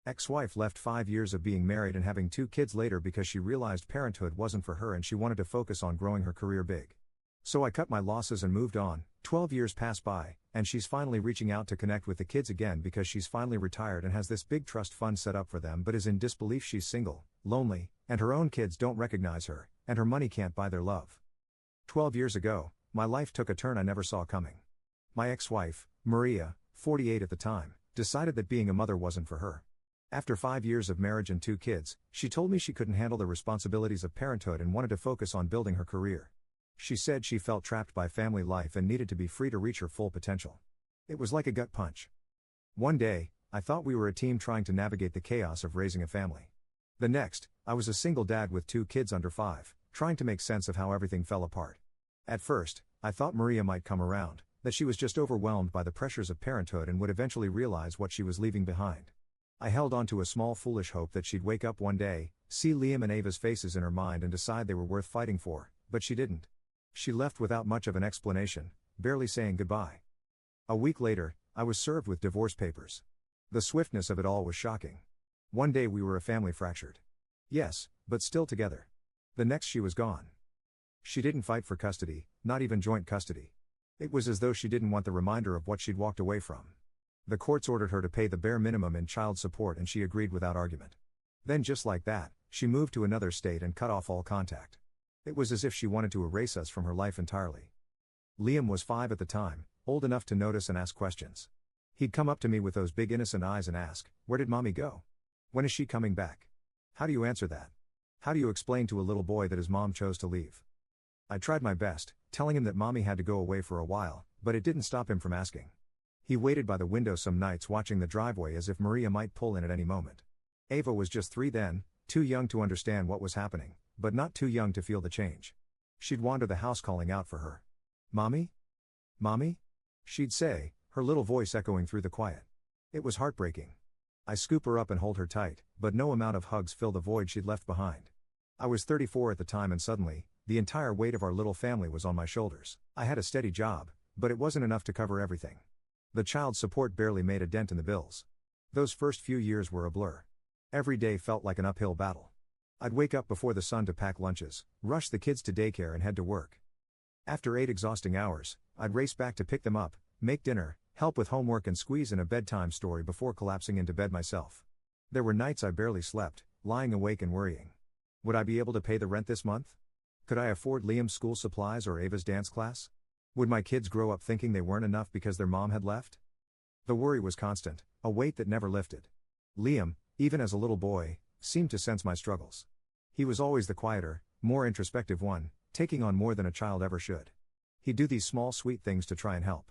Ex-wife left 5 years of being married and having 2 kids later because she realized parenthood wasn't for her and she wanted to focus on growing her career big. So I cut my losses and moved on. 12 years pass by, and she's finally reaching out to connect with the kids again because she's finally retired and has this big trust fund set up for them, but is in disbelief she's single, lonely, and her own kids don't recognize her, and her money can't buy their love. 12 years ago, my life took a turn I never saw coming. My ex-wife, Maria, 48 at the time, decided that being a mother wasn't for her. After 5 years of marriage and 2 kids, she told me she couldn't handle the responsibilities of parenthood and wanted to focus on building her career. She said she felt trapped by family life and needed to be free to reach her full potential. It was like a gut punch. One day, I thought we were a team trying to navigate the chaos of raising a family. The next, I was a single dad with 2 kids under 5, trying to make sense of how everything fell apart. At first, I thought Maria might come around, that she was just overwhelmed by the pressures of parenthood and would eventually realize what she was leaving behind. I held on to a small foolish hope that she'd wake up one day, see Liam and Ava's faces in her mind and decide they were worth fighting for, but she didn't. She left without much of an explanation, barely saying goodbye. A week later, I was served with divorce papers. The swiftness of it all was shocking. One day we were a family fractured. Yes, but still together. The next she was gone. She didn't fight for custody, not even joint custody. It was as though she didn't want the reminder of what she'd walked away from. The courts ordered her to pay the bare minimum in child support and she agreed without argument. Then just like that, she moved to another state and cut off all contact. It was as if she wanted to erase us from her life entirely. Liam was 5 at the time, old enough to notice and ask questions. He'd come up to me with those big innocent eyes and ask, "Where did mommy go? When is she coming back?" How do you answer that? How do you explain to a little boy that his mom chose to leave? I tried my best, telling him that mommy had to go away for a while, but it didn't stop him from asking. He waited by the window some nights watching the driveway as if Maria might pull in at any moment. Ava was just 3 then, too young to understand what was happening, but not too young to feel the change. She'd wander the house calling out for her. "Mommy? Mommy?" she'd say, her little voice echoing through the quiet. It was heartbreaking. I scoop her up and hold her tight, but no amount of hugs fill the void she'd left behind. I was 34 at the time and suddenly, the entire weight of our little family was on my shoulders. I had a steady job, but it wasn't enough to cover everything. The child support barely made a dent in the bills. Those first few years were a blur. Every day felt like an uphill battle. I'd wake up before the sun to pack lunches, rush the kids to daycare and head to work. After 8 exhausting hours, I'd race back to pick them up, make dinner, help with homework and squeeze in a bedtime story before collapsing into bed myself. There were nights I barely slept, lying awake and worrying. Would I be able to pay the rent this month? Could I afford Liam's school supplies or Ava's dance class? Would my kids grow up thinking they weren't enough because their mom had left? The worry was constant, a weight that never lifted. Liam, even as a little boy, seemed to sense my struggles. He was always the quieter, more introspective one, taking on more than a child ever should. He'd do these small sweet things to try and help.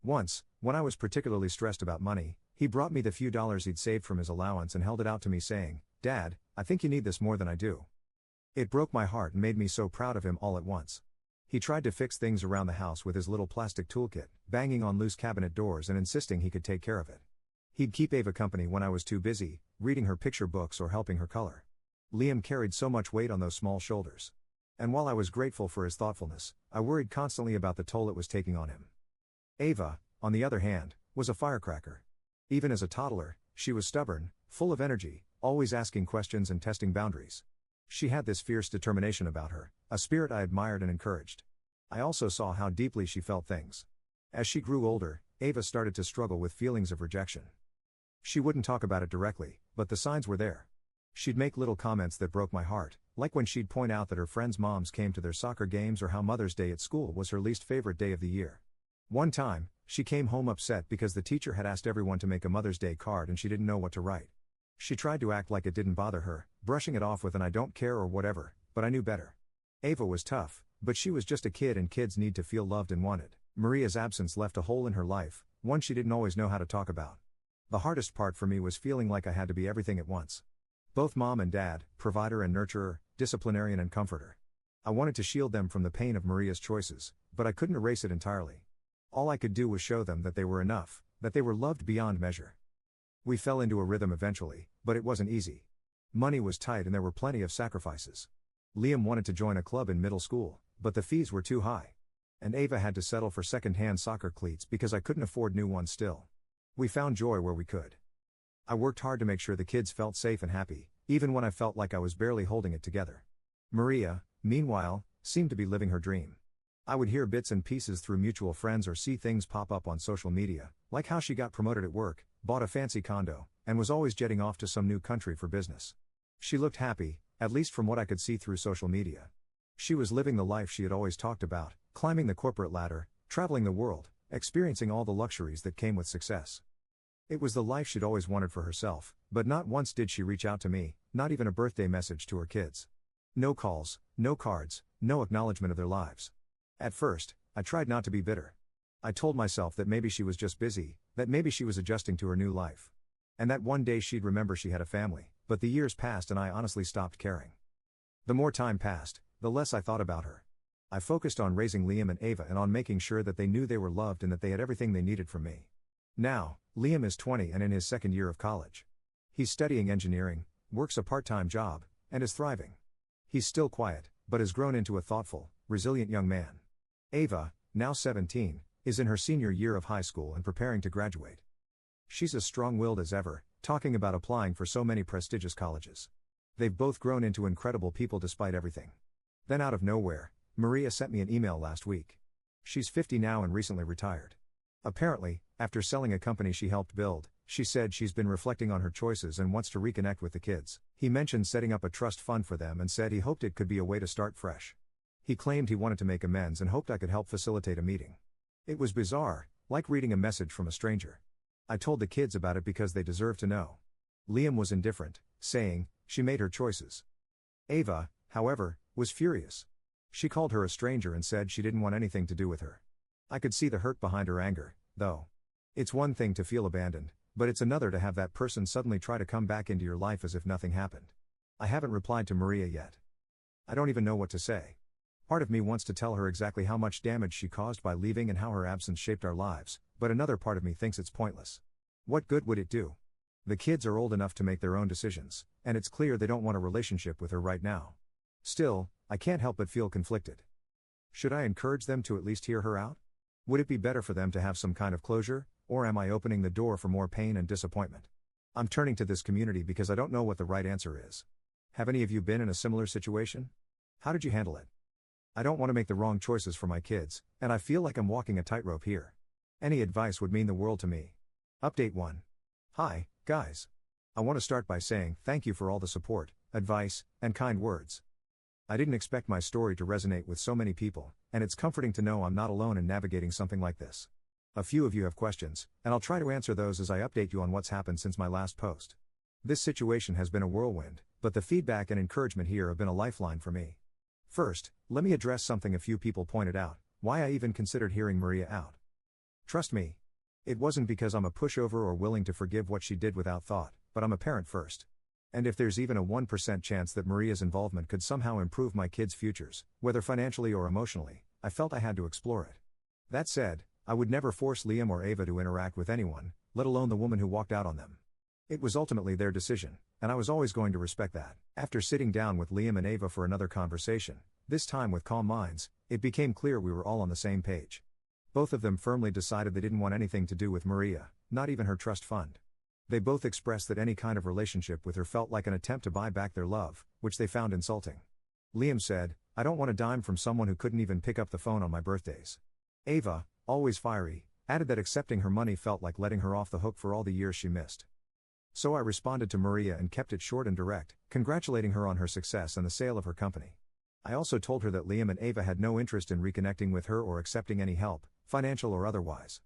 Once, when I was particularly stressed about money, he brought me the few dollars he'd saved from his allowance and held it out to me saying, "Dad, I think you need this more than I do." It broke my heart and made me so proud of him all at once. He tried to fix things around the house with his little plastic toolkit, banging on loose cabinet doors and insisting he could take care of it. He'd keep Ava company when I was too busy, reading her picture books or helping her color. Liam carried so much weight on those small shoulders. And while I was grateful for his thoughtfulness, I worried constantly about the toll it was taking on him. Ava, on the other hand, was a firecracker. Even as a toddler, she was stubborn, full of energy, always asking questions and testing boundaries. She had this fierce determination about her, a spirit I admired and encouraged. I also saw how deeply she felt things. As she grew older, Ava started to struggle with feelings of rejection. She wouldn't talk about it directly, but the signs were there. She'd make little comments that broke my heart, like when she'd point out that her friends' moms came to their soccer games or how Mother's Day at school was her least favorite day of the year. One time, she came home upset because the teacher had asked everyone to make a Mother's Day card and she didn't know what to write. She tried to act like it didn't bother her, brushing it off with an "I don't care" or whatever, but I knew better. Ava was tough, but she was just a kid and kids need to feel loved and wanted. Maria's absence left a hole in her life, one she didn't always know how to talk about. The hardest part for me was feeling like I had to be everything at once. Both mom and dad, provider and nurturer, disciplinarian and comforter. I wanted to shield them from the pain of Maria's choices, but I couldn't erase it entirely. All I could do was show them that they were enough, that they were loved beyond measure. We fell into a rhythm eventually, but it wasn't easy. Money was tight and there were plenty of sacrifices. Liam wanted to join a club in middle school, but the fees were too high. And Ava had to settle for second-hand soccer cleats because I couldn't afford new ones still. We found joy where we could. I worked hard to make sure the kids felt safe and happy, even when I felt like I was barely holding it together. Maria, meanwhile, seemed to be living her dream. I would hear bits and pieces through mutual friends or see things pop up on social media, like how she got promoted at work, bought a fancy condo, and was always jetting off to some new country for business. She looked happy, at least from what I could see through social media. She was living the life she had always talked about, climbing the corporate ladder, traveling the world, experiencing all the luxuries that came with success. It was the life she'd always wanted for herself, but not once did she reach out to me, not even a birthday message to her kids. No calls, no cards, no acknowledgement of their lives. At first, I tried not to be bitter. I told myself that maybe she was just busy, that maybe she was adjusting to her new life. And that one day she'd remember she had a family, but the years passed and I honestly stopped caring. The more time passed, the less I thought about her. I focused on raising Liam and Ava and on making sure that they knew they were loved and that they had everything they needed from me. Now, Liam is 20 and in his second year of college. He's studying engineering, works a part-time job, and is thriving. He's still quiet, but has grown into a thoughtful, resilient young man. Ava, now 17, is in her senior year of high school and preparing to graduate. She's as strong-willed as ever, talking about applying for so many prestigious colleges. They've both grown into incredible people despite everything. Then out of nowhere, Maria sent me an email last week. She's 50 now and recently retired. Apparently, after selling a company she helped build, she said she's been reflecting on her choices and wants to reconnect with the kids. He mentioned setting up a trust fund for them and said he hoped it could be a way to start fresh. He claimed he wanted to make amends and hoped I could help facilitate a meeting. It was bizarre, like reading a message from a stranger. I told the kids about it because they deserve to know. Liam was indifferent, saying, she made her choices. Ava, however, was furious. She called her a stranger and said she didn't want anything to do with her. I could see the hurt behind her anger, though. It's one thing to feel abandoned, but it's another to have that person suddenly try to come back into your life as if nothing happened. I haven't replied to Maria yet. I don't even know what to say. Part of me wants to tell her exactly how much damage she caused by leaving and how her absence shaped our lives, but another part of me thinks it's pointless. What good would it do? The kids are old enough to make their own decisions, and it's clear they don't want a relationship with her right now. Still, I can't help but feel conflicted. Should I encourage them to at least hear her out? Would it be better for them to have some kind of closure, or am I opening the door for more pain and disappointment? I'm turning to this community because I don't know what the right answer is. Have any of you been in a similar situation? How did you handle it? I don't want to make the wrong choices for my kids, and I feel like I'm walking a tightrope here. Any advice would mean the world to me. Update 1. Hi, guys. I want to start by saying thank you for all the support, advice, and kind words. I didn't expect my story to resonate with so many people, and it's comforting to know I'm not alone in navigating something like this. A few of you have questions, and I'll try to answer those as I update you on what's happened since my last post. This situation has been a whirlwind, but the feedback and encouragement here have been a lifeline for me. First, let me address something a few people pointed out, why I even considered hearing Maria out. Trust me. It wasn't because I'm a pushover or willing to forgive what she did without thought, but I'm a parent first. And if there's even a 1% chance that Maria's involvement could somehow improve my kids' futures, whether financially or emotionally, I felt I had to explore it. That said, I would never force Liam or Ava to interact with anyone, let alone the woman who walked out on them. It was ultimately their decision, and I was always going to respect that. After sitting down with Liam and Ava for another conversation, this time with calm minds, it became clear we were all on the same page. Both of them firmly decided they didn't want anything to do with Maria, not even her trust fund. They both expressed that any kind of relationship with her felt like an attempt to buy back their love, which they found insulting. Liam said, I don't want a dime from someone who couldn't even pick up the phone on my birthdays. Ava, always fiery, added that accepting her money felt like letting her off the hook for all the years she missed. So I responded to Maria and kept it short and direct, congratulating her on her success and the sale of her company. I also told her that Liam and Ava had no interest in reconnecting with her or accepting any help, financial or otherwise.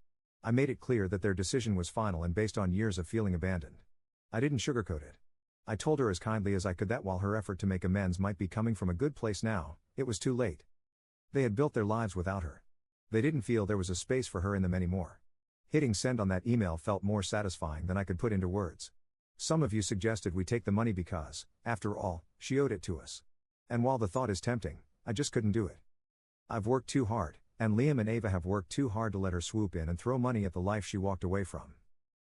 I made it clear that their decision was final and based on years of feeling abandoned. I didn't sugarcoat it. I told her as kindly as I could that while her effort to make amends might be coming from a good place now, it was too late. They had built their lives without her. They didn't feel there was a space for her in them anymore. Hitting send on that email felt more satisfying than I could put into words. Some of you suggested we take the money because, after all, she owed it to us. And while the thought is tempting, I just couldn't do it. I've worked too hard, and Liam and Ava have worked too hard to let her swoop in and throw money at the life she walked away from.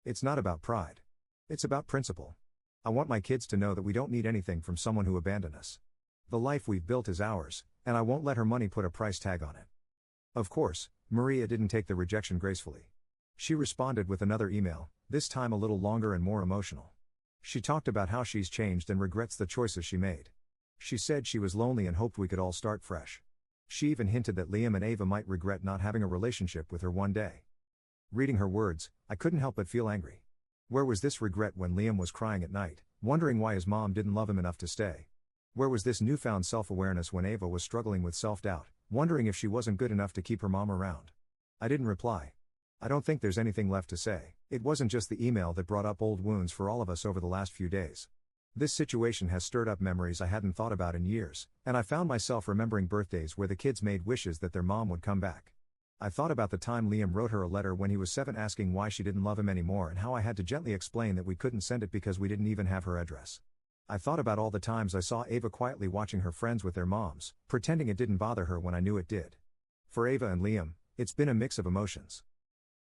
It's not about pride. It's about principle. I want my kids to know that we don't need anything from someone who abandoned us. The life we've built is ours, and I won't let her money put a price tag on it. Of course, Maria didn't take the rejection gracefully. She responded with another email, this time a little longer and more emotional. She talked about how she's changed and regrets the choices she made. She said she was lonely and hoped we could all start fresh. She even hinted that Liam and Ava might regret not having a relationship with her one day. Reading her words, I couldn't help but feel angry. Where was this regret when Liam was crying at night, wondering why his mom didn't love him enough to stay? Where was this newfound self-awareness when Ava was struggling with self-doubt, wondering if she wasn't good enough to keep her mom around? I didn't reply. I don't think there's anything left to say. It wasn't just the email that brought up old wounds for all of us over the last few days. This situation has stirred up memories I hadn't thought about in years, and I found myself remembering birthdays where the kids made wishes that their mom would come back. I thought about the time Liam wrote her a letter when he was 7 asking why she didn't love him anymore and how I had to gently explain that we couldn't send it because we didn't even have her address. I thought about all the times I saw Ava quietly watching her friends with their moms, pretending it didn't bother her when I knew it did. For Ava and Liam, it's been a mix of emotions.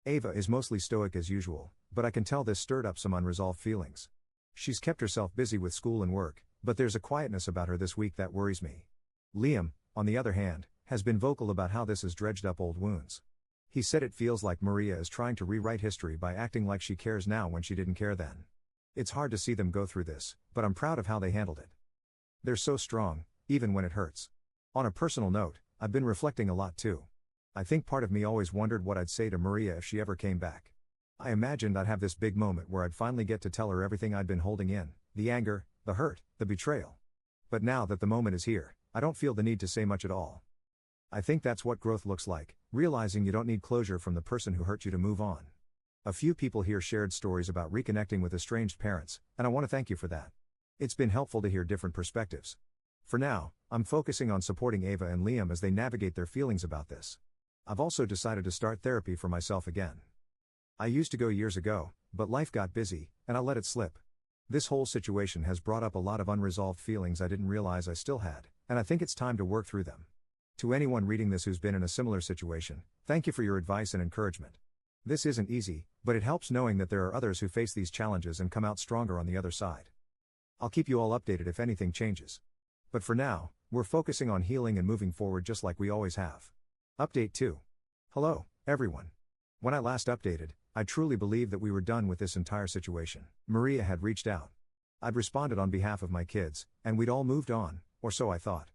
Ava is mostly stoic as usual, but I can tell this stirred up some unresolved feelings. She's kept herself busy with school and work, but there's a quietness about her this week that worries me. Liam, on the other hand, has been vocal about how this has dredged up old wounds. He said it feels like Maria is trying to rewrite history by acting like she cares now when she didn't care then. It's hard to see them go through this, but I'm proud of how they handled it. They're so strong, even when it hurts. On a personal note, I've been reflecting a lot too. I think part of me always wondered what I'd say to Maria if she ever came back. I imagined I'd have this big moment where I'd finally get to tell her everything I'd been holding in, the anger, the hurt, the betrayal. But now that the moment is here, I don't feel the need to say much at all. I think that's what growth looks like, realizing you don't need closure from the person who hurt you to move on. A few people here shared stories about reconnecting with estranged parents, and I want to thank you for that. It's been helpful to hear different perspectives. For now, I'm focusing on supporting Ava and Liam as they navigate their feelings about this. I've also decided to start therapy for myself again. I used to go years ago, but life got busy, and I let it slip. This whole situation has brought up a lot of unresolved feelings I didn't realize I still had, and I think it's time to work through them. To anyone reading this who's been in a similar situation, thank you for your advice and encouragement. This isn't easy, but it helps knowing that there are others who face these challenges and come out stronger on the other side. I'll keep you all updated if anything changes. But for now, we're focusing on healing and moving forward just like we always have. Update 2. Hello, everyone. When I last updated, I truly believed that we were done with this entire situation. Maria had reached out. I'd responded on behalf of my kids, and we'd all moved on, or so I thought.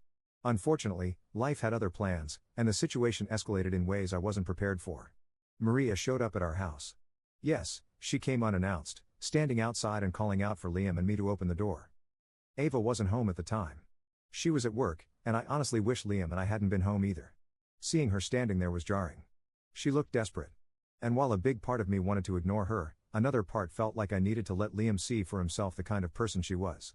Unfortunately, life had other plans, and the situation escalated in ways I wasn't prepared for. Maria showed up at our house. Yes, she came unannounced, standing outside and calling out for Liam and me to open the door. Ava wasn't home at the time. She was at work, and I honestly wish Liam and I hadn't been home either. Seeing her standing there was jarring. She looked desperate. And while a big part of me wanted to ignore her, another part felt like I needed to let Liam see for himself the kind of person she was.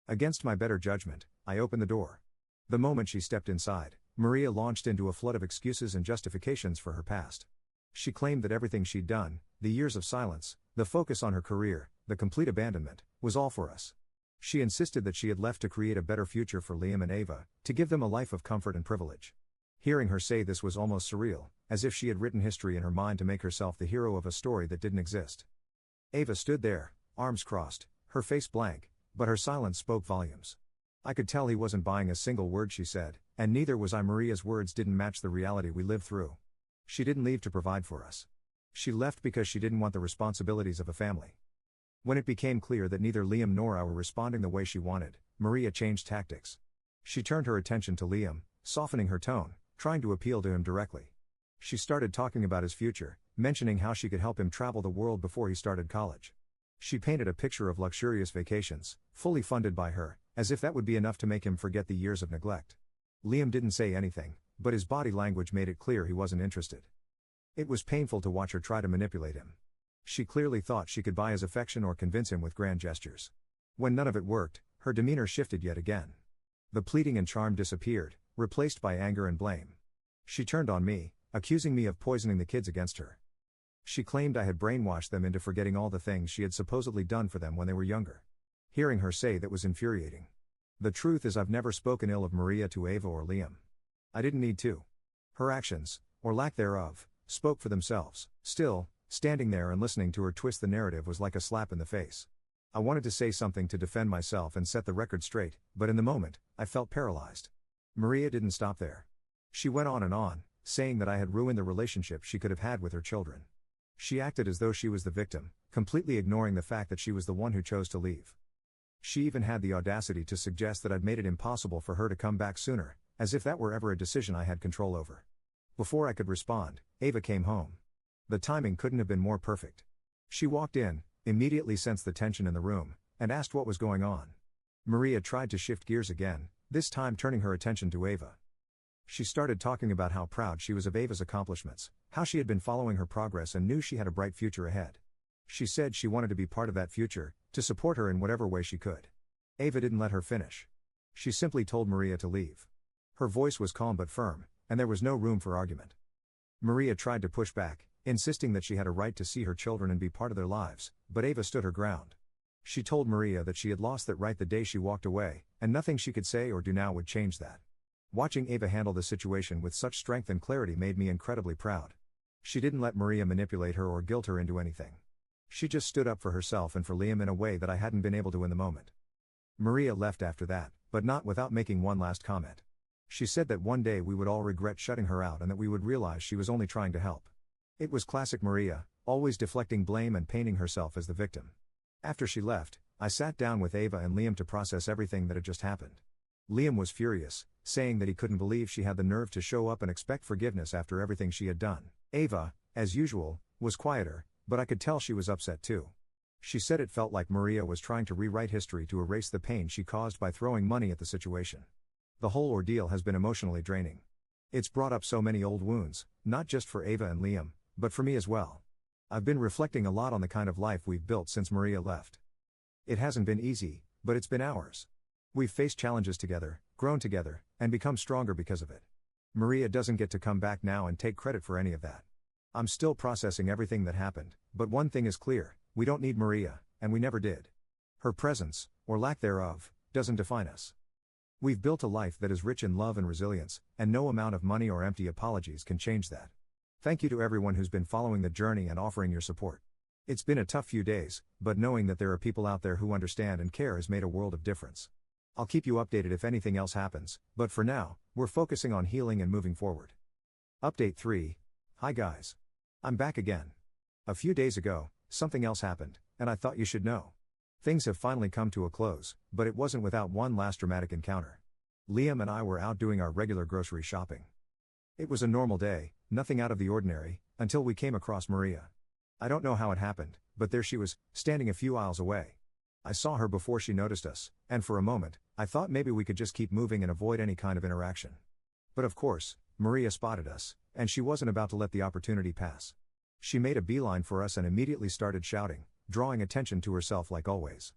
Against my better judgment, I opened the door. The moment she stepped inside, Maria launched into a flood of excuses and justifications for her past. She claimed that everything she'd done, the years of silence, the focus on her career, the complete abandonment, was all for us. She insisted that she had left to create a better future for Liam and Ava, to give them a life of comfort and privilege. Hearing her say this was almost surreal, as if she had written history in her mind to make herself the hero of a story that didn't exist. Ava stood there, arms crossed, her face blank, but her silence spoke volumes. I could tell he wasn't buying a single word she said, and neither was I. Maria's words didn't match the reality we lived through. She didn't leave to provide for us. She left because she didn't want the responsibilities of a family. When it became clear that neither Liam nor I were responding the way she wanted, Maria changed tactics. She turned her attention to Liam, softening her tone, trying to appeal to him directly. She started talking about his future, mentioning how she could help him travel the world before he started college. She painted a picture of luxurious vacations, fully funded by her, as if that would be enough to make him forget the years of neglect. Liam didn't say anything, but his body language made it clear he wasn't interested. It was painful to watch her try to manipulate him. She clearly thought she could buy his affection or convince him with grand gestures. When none of it worked, her demeanor shifted yet again. The pleading and charm disappeared, replaced by anger and blame. She turned on me, accusing me of poisoning the kids against her. She claimed I had brainwashed them into forgetting all the things she had supposedly done for them when they were younger. Hearing her say that was infuriating. The truth is I've never spoken ill of Maria to Ava or Liam. I didn't need to. Her actions, or lack thereof, spoke for themselves. Still, standing there and listening to her twist the narrative was like a slap in the face. I wanted to say something to defend myself and set the record straight, but in the moment, I felt paralyzed. Maria didn't stop there. She went on and on, saying that I had ruined the relationship she could have had with her children. She acted as though she was the victim, completely ignoring the fact that she was the one who chose to leave. She even had the audacity to suggest that I'd made it impossible for her to come back sooner, as if that were ever a decision I had control over. Before I could respond, Ava came home. The timing couldn't have been more perfect. She walked in, immediately sensed the tension in the room, and asked what was going on. Maria tried to shift gears again, this time turning her attention to Ava. She started talking about how proud she was of Ava's accomplishments, how she had been following her progress and knew she had a bright future ahead. She said she wanted to be part of that future, to support her in whatever way she could. Ava didn't let her finish. She simply told Maria to leave. Her voice was calm but firm, and there was no room for argument. Maria tried to push back, insisting that she had a right to see her children and be part of their lives, but Ava stood her ground. She told Maria that she had lost that right the day she walked away, and nothing she could say or do now would change that. Watching Ava handle the situation with such strength and clarity made me incredibly proud. She didn't let Maria manipulate her or guilt her into anything. She just stood up for herself and for Liam in a way that I hadn't been able to in the moment. Maria left after that, but not without making one last comment. She said that one day we would all regret shutting her out and that we would realize she was only trying to help. It was classic Maria, always deflecting blame and painting herself as the victim. After she left, I sat down with Ava and Liam to process everything that had just happened. Liam was furious, saying that he couldn't believe she had the nerve to show up and expect forgiveness after everything she had done. Ava, as usual, was quieter, but I could tell she was upset too. She said it felt like Maria was trying to rewrite history to erase the pain she caused by throwing money at the situation. The whole ordeal has been emotionally draining. It's brought up so many old wounds, not just for Ava and Liam, but for me as well. I've been reflecting a lot on the kind of life we've built since Maria left. It hasn't been easy, but it's been ours. We've faced challenges together, grown together, and become stronger because of it. Maria doesn't get to come back now and take credit for any of that. I'm still processing everything that happened, but one thing is clear, we don't need Maria, and we never did. Her presence, or lack thereof, doesn't define us. We've built a life that is rich in love and resilience, and no amount of money or empty apologies can change that. Thank you to everyone who's been following the journey and offering your support. It's been a tough few days, but knowing that there are people out there who understand and care has made a world of difference. I'll keep you updated if anything else happens, but for now, we're focusing on healing and moving forward. Update 3. Hi guys. I'm back again. A few days ago, something else happened, and I thought you should know. Things have finally come to a close, but it wasn't without one last dramatic encounter. Liam and I were out doing our regular grocery shopping. It was a normal day, nothing out of the ordinary, until we came across Maria. I don't know how it happened, but there she was, standing a few aisles away. I saw her before she noticed us, and for a moment, I thought maybe we could just keep moving and avoid any kind of interaction. But of course, Maria spotted us, and she wasn't about to let the opportunity pass. She made a beeline for us and immediately started shouting, drawing attention to herself like always.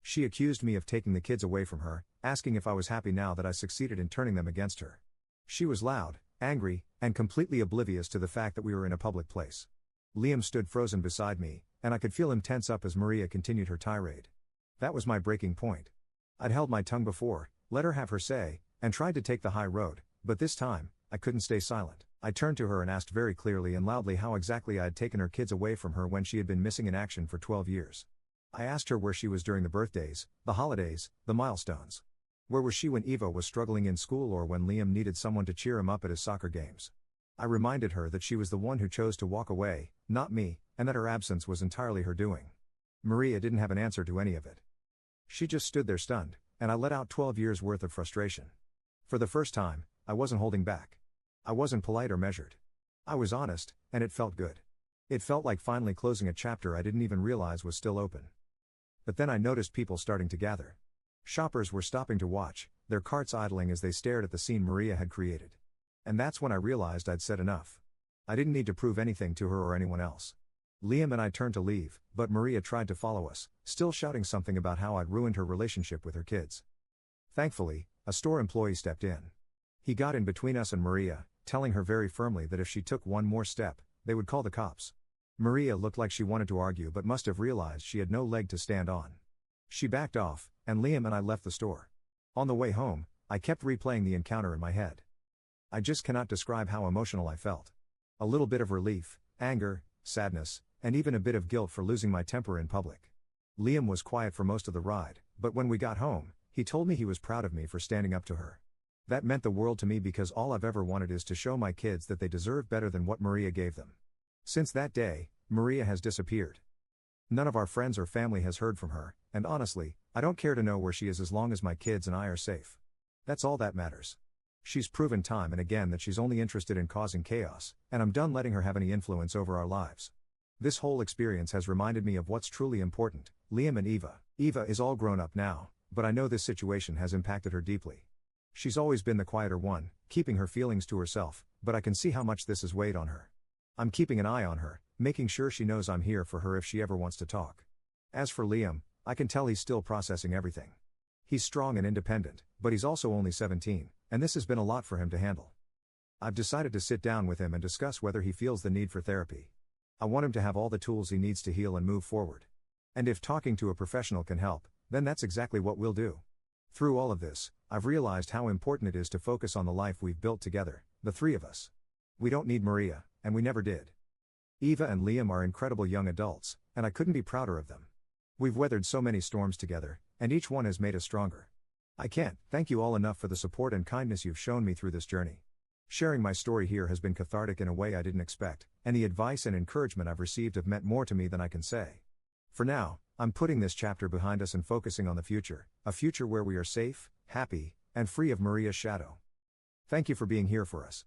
She accused me of taking the kids away from her, asking if I was happy now that I succeeded in turning them against her. She was loud, angry, and completely oblivious to the fact that we were in a public place. Liam stood frozen beside me, and I could feel him tense up as Maria continued her tirade. That was my breaking point. I'd held my tongue before, let her have her say, and tried to take the high road, but this time, I couldn't stay silent. I turned to her and asked very clearly and loudly how exactly I had taken her kids away from her when she had been missing in action for 12 years. I asked her where she was during the birthdays, the holidays, the milestones. Where was she when Eva was struggling in school or when Liam needed someone to cheer him up at his soccer games? I reminded her that she was the one who chose to walk away, not me, and that her absence was entirely her doing. Maria didn't have an answer to any of it. She just stood there stunned, and I let out 12 years worth of frustration. For the first time, I wasn't holding back. I wasn't polite or measured. I was honest, and it felt good. It felt like finally closing a chapter I didn't even realize was still open. But then I noticed people starting to gather. Shoppers were stopping to watch, their carts idling as they stared at the scene Maria had created. And that's when I realized I'd said enough. I didn't need to prove anything to her or anyone else. Liam and I turned to leave, but Maria tried to follow us, still shouting something about how I'd ruined her relationship with her kids. Thankfully, a store employee stepped in. He got in between us and Maria, telling her very firmly that if she took one more step, they would call the cops. Maria looked like she wanted to argue but must have realized she had no leg to stand on. She backed off, and Liam and I left the store. On the way home, I kept replaying the encounter in my head. I just cannot describe how emotional I felt. A little bit of relief, anger, sadness, and even a bit of guilt for losing my temper in public. Liam was quiet for most of the ride, but when we got home, he told me he was proud of me for standing up to her. That meant the world to me because all I've ever wanted is to show my kids that they deserve better than what Maria gave them. Since that day, Maria has disappeared. None of our friends or family has heard from her, and honestly, I don't care to know where she is as long as my kids and I are safe. That's all that matters. She's proven time and again that she's only interested in causing chaos, and I'm done letting her have any influence over our lives. This whole experience has reminded me of what's truly important: Liam and Eva. Eva is all grown up now, but I know this situation has impacted her deeply. She's always been the quieter one, keeping her feelings to herself, but I can see how much this has weighed on her. I'm keeping an eye on her, making sure she knows I'm here for her if she ever wants to talk. As for Liam, I can tell he's still processing everything. He's strong and independent, but he's also only 17, and this has been a lot for him to handle. I've decided to sit down with him and discuss whether he feels the need for therapy. I want him to have all the tools he needs to heal and move forward. And if talking to a professional can help, then that's exactly what we'll do. Through all of this, I've realized how important it is to focus on the life we've built together, the three of us. We don't need Maria, and we never did. Eva and Liam are incredible young adults, and I couldn't be prouder of them. We've weathered so many storms together, and each one has made us stronger. I can't thank you all enough for the support and kindness you've shown me through this journey. Sharing my story here has been cathartic in a way I didn't expect, and the advice and encouragement I've received have meant more to me than I can say. For now, I'm putting this chapter behind us and focusing on the future, a future where we are safe, happy, and free of Maria's shadow. Thank you for being here for us.